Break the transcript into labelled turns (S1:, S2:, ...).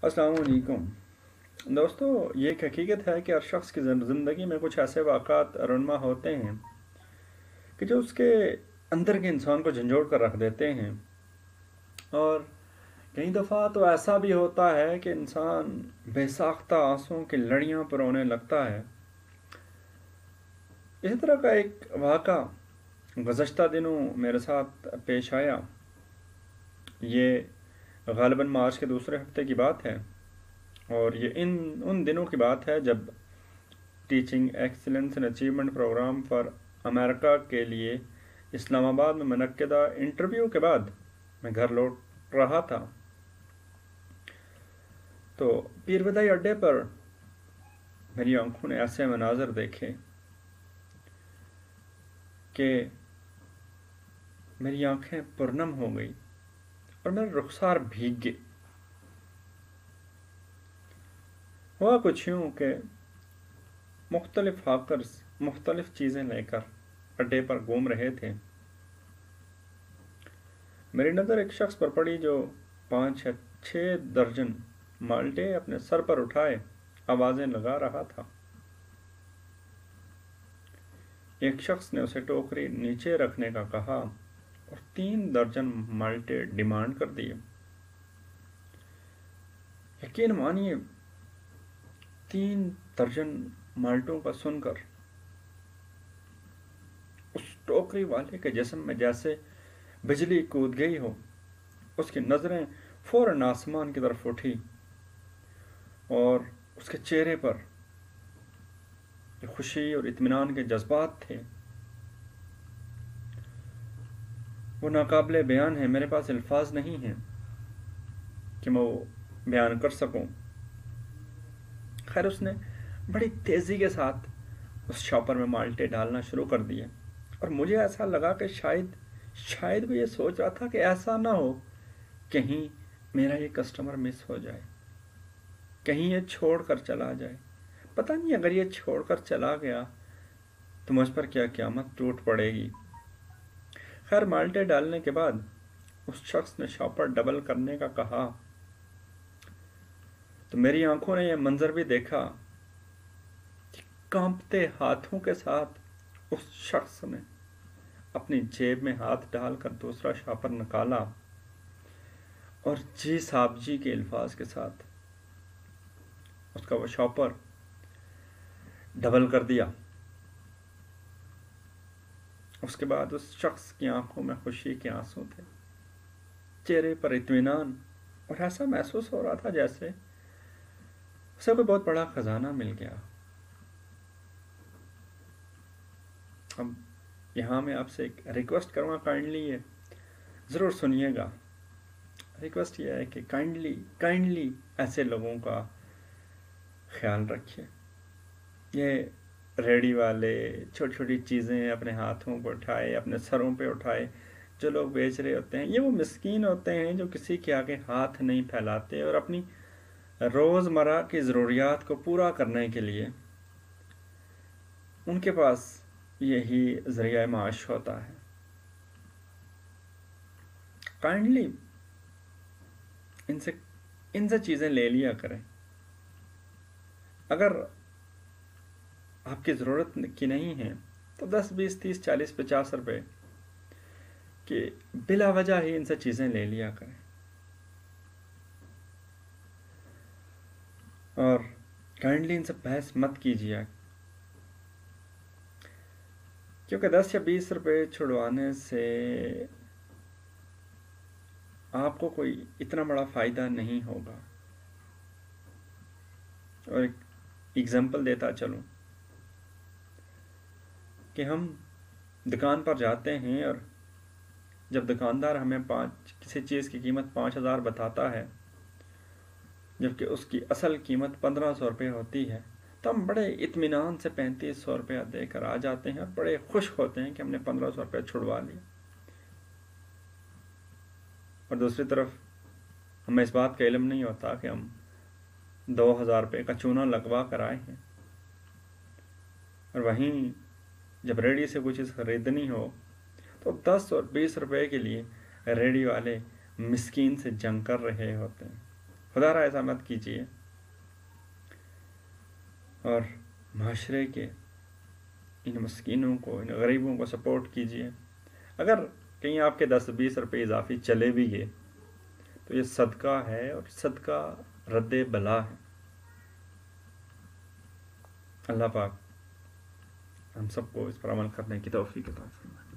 S1: अस्सलाम वालेकुम दोस्तों। ये एक हकीकत है कि हर शख्स की ज़िंदगी में कुछ ऐसे वाक़ात रुनमा होते हैं कि जो उसके अंदर के इंसान को झंझोड़ कर रख देते हैं। और कई दफ़ा तो ऐसा भी होता है कि इंसान बेसाख्ता आंसुओं की लड़ियों पर रोने लगता है। इसी तरह का एक वाक़ा गुज़श्ता दिनों मेरे साथ पेश आया। ये ग़ालिबन मार्च के दूसरे हफ्ते की बात है, और ये इन उन दिनों की बात है जब teaching excellence and achievement programme for America के लिए इस्लामाबाद में मुनक्किदा इंटरव्यू के बाद मैं घर लौट रहा था। तो पीरबदाई अड्डे पर मेरी आंखों ने ऐसे मनाजर देखे कि मेरी आंखें पुरनम हो गई और मेरे रुखसार भीग गए। हुआ कुछ यूँ कि मुख्तलिफ हाकर्स मुख्तलिफ चीज़ें लेकर अड्डे पर घूम रहे थे। मेरी नज़र एक शख्स पर पड़ी जो 5 या 6 दर्जन माल्टे अपने सर पर उठाए आवाज़ें लगा रहा था। एक शख्स ने उसे टोकरी नीचे रखने का कहा और 3 दर्जन माल्टे डिमांड कर दिए। यकीन मानिए, 3 दर्जन माल्टों का सुनकर उस टोकरी वाले के जिस्म में जैसे बिजली कूद गई हो। उसकी नज़रें फौरन आसमान की तरफ उठी और उसके चेहरे पर खुशी और इत्मीनान के जज्बात थे। वो नाकाबिले बयान है। मेरे पास अल्फाज नहीं हैं कि मैं वो बयान कर सकूं। खैर, उसने बड़ी तेज़ी के साथ उस शॉपर में माल्टे डालना शुरू कर दिए और मुझे ऐसा लगा कि शायद वो ये सोच रहा था कि ऐसा ना हो कहीं मेरा ये कस्टमर मिस हो जाए, कहीं ये छोड़ कर चला जाए। पता नहीं, अगर ये छोड़ कर चला गया तो मुझ पर क्या क़यामत टूट पड़ेगी। खैर, माल्टे डालने के बाद उस शख्स ने शॉपर डबल करने का कहा तो मेरी आंखों ने यह मंजर भी देखा कि कांपते हाथों के साथ उस शख्स ने अपनी जेब में हाथ डालकर दूसरा शॉपर निकाला और जी साहब जी के अल्फाज के साथ उसका वो शॉपर डबल कर दिया। उसके बाद उस शख्स की आंखों में खुशी के आंसू थे, चेहरे पर इत्मीनान, और ऐसा महसूस हो रहा था जैसे उसे कोई बहुत बड़ा खजाना मिल गया। अब यहाँ मैं आपसे एक रिक्वेस्ट करूँगा, काइंडली ये ज़रूर सुनिएगा। रिक्वेस्ट ये है कि काइंडली ऐसे लोगों का ख्याल रखिए। ये रेडी वाले छोटी छोटी चीज़ें अपने हाथों पर उठाए, अपने सरों पे उठाए जो लोग बेच रहे होते हैं, ये वो मिस्कीन होते हैं जो किसी के आगे हाथ नहीं फैलाते और अपनी रोज़मर्रा की ज़रूरियात को पूरा करने के लिए उनके पास यही ज़रिया माश होता है। काइंडली इनसे चीज़ें ले लिया करें। अगर आपकी ज़रूरत की नहीं है तो 10, 20, 30, 40, 50 रुपए कि बिला वजह ही इनसे चीज़ें ले लिया करें। और काइंडली इनसे बहस मत कीजिए, क्योंकि 10 या 20 रुपए छुड़वाने से आपको कोई इतना बड़ा फ़ायदा नहीं होगा। और एक एग्जाम्पल देता चलूँ कि हम दुकान पर जाते हैं और जब दुकानदार हमें किसी चीज़ की कीमत 5,000 बताता है जबकि उसकी असल कीमत 1,500 रुपये होती है, तो हम बड़े इत्मीनान से 3,500 रुपया देकर आ जाते हैं और बड़े खुश होते हैं कि हमने 1,500 रुपया छुड़वा लिया। और दूसरी तरफ हमें इस बात का इल्म नहीं होता कि हम 2,000 रुपये का चूना लगवा कर आए हैं। और वहीं जब रेडी से कुछ चीज़ खरीदनी हो तो 10 और 20 रुपये के लिए रेडी वाले मिस्कीन से जंग कर रहे होते हैं। خدا را ایسا مت کیجیے، اور معاشرے کے ان مسکینوں کو، ان غریبوں کو سپورٹ کیجیے۔ اگر کہیں آپ کے 10-20 روپے اضافی چلے بھی گئے تو یہ صدقہ ہے، اور صدقہ رد بلا ہے۔ اللہ پاک ہم سب کو اس پر عمل کرنے کی توفیق عطا فرمائے۔